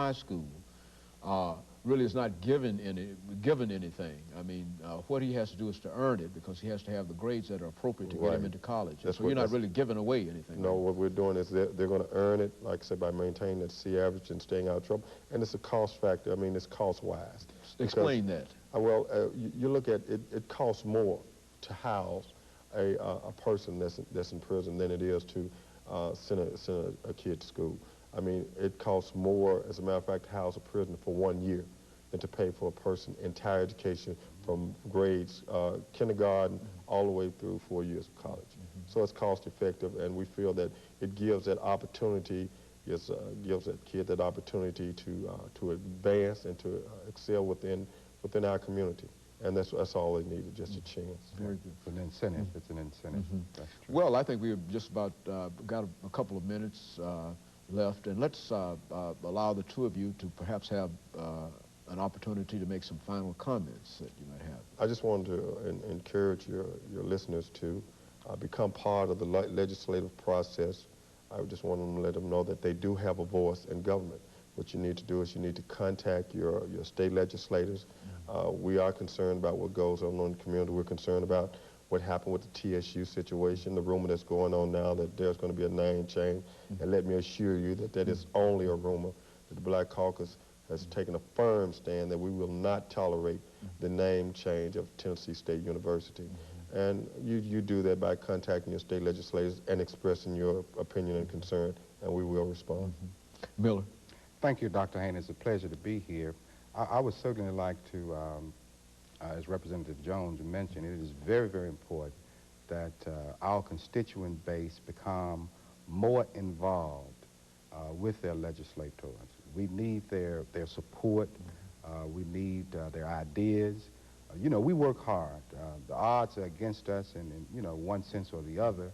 high school really is not given anything. I mean, what he has to do is to earn it, because he has to have the grades that are appropriate to get him into college. So you're not really giving away anything. No, what we're doing is they're going to earn it, like I said, by maintaining that C average and staying out of trouble. And it's a cost factor. I mean, it's cost-wise. Explain that. Well, you look at it, it costs more to house a person that's in prison than it is to send a kid to school. I mean, it costs more, as a matter of fact, to house a prisoner for 1 year than to pay for a person entire education from grades, kindergarten, all the way through 4 years of college. So it's cost effective, and we feel that it gives that opportunity, gives that kid that opportunity to advance and to excel within our community. And that's all they needed, just a chance. Very good. It's an incentive. It's an incentive. That's true. Well, I think we've just about got a couple of minutes left, and let's allow the two of you to perhaps have an opportunity to make some final comments that you might have. I just wanted to encourage your listeners to become part of the legislative process. I just want to let them know that they do have a voice in government. What you need to do is you need to contact your state legislators. We are concerned about what goes on in the community. We're concerned about what happened with the TSU situation, the rumor that's going on now that there's going to be a name change. And let me assure you that that is only a rumor, that the Black Caucus has taken a firm stand that we will not tolerate the name change of Tennessee State University. And you do that by contacting your state legislators and expressing your opinion and concern, and we will respond. Miller. Thank you, Dr. Haney. It's a pleasure to be here. I would certainly like to, as Representative Jones mentioned, it is very, very important that our constituent base become more involved with their legislators. We need their support. We need their ideas. You know, we work hard. The odds are against us in you know, one sense or the other,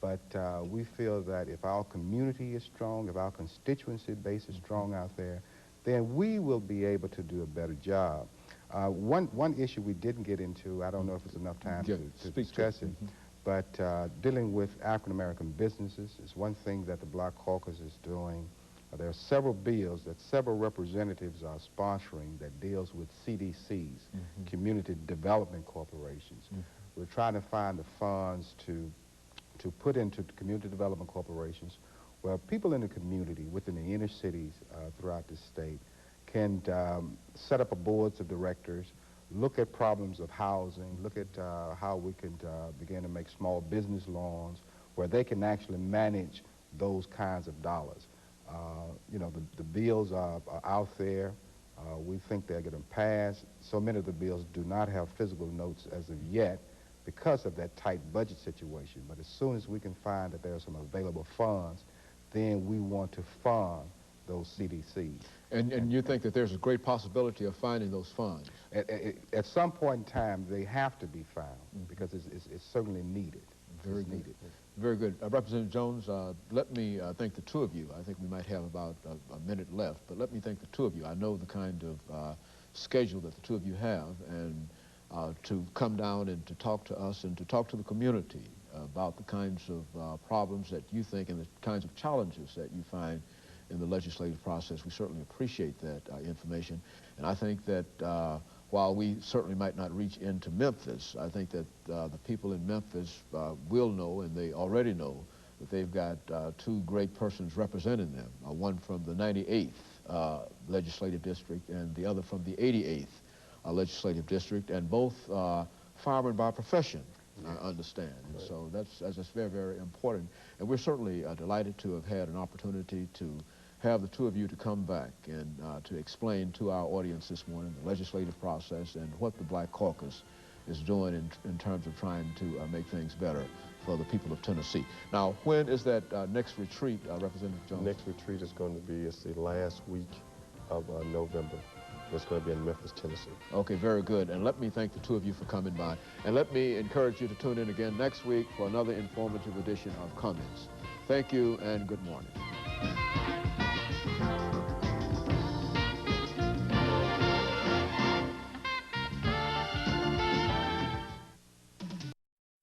but we feel that if our community is strong, if our constituency base is strong out there, then we will be able to do a better job. One issue we didn't get into, I don't know if it's enough time to discuss it, but dealing with African-American businesses is one thing that the Black Caucus is doing. There are several bills that several representatives are sponsoring that deals with CDCs, Community Development Corporations. We're trying to find the funds to put into community development corporations where people in the community within the inner cities throughout the state can set up a boards of directors, look at problems of housing, look at how we can begin to make small business loans where they can actually manage those kinds of dollars. You know, the bills are out there. We think they're getting passed. So many of the bills do not have physical notes as of yet because of that tight budget situation. But as soon as we can find that there are some available funds, then we want to fund those CDCs. And you think that there's a great possibility of finding those funds? At some point in time, they have to be found because it's certainly needed. Very good. Needed. Very good. Representative Jones, let me thank the two of you. I think we might have about a minute left, but let me thank the two of you. I know the kind of schedule that the two of you have, and to come down and to talk to us and to talk to the community about the kinds of problems that you think and the kinds of challenges that you find in the legislative process. We certainly appreciate that information. And I think that while we certainly might not reach into Memphis, I think that the people in Memphis will know, and they already know, that they've got two great persons representing them, one from the 98th legislative district and the other from the 88th legislative district, and both firemen by profession, I understand. And so that's very, very important. And we're certainly delighted to have had an opportunity to have the two of you to come back and to explain to our audience this morning the legislative process and what the Black Caucus is doing in terms of trying to make things better for the people of Tennessee. Now, when is that next retreat, Representative Jones? The next retreat is going to be, it's the last week of November. It's going to be in Memphis, Tennessee. Okay, very good. And let me thank the two of you for coming by. And let me encourage you to tune in again next week for another informative edition of Comments. Thank you and good morning.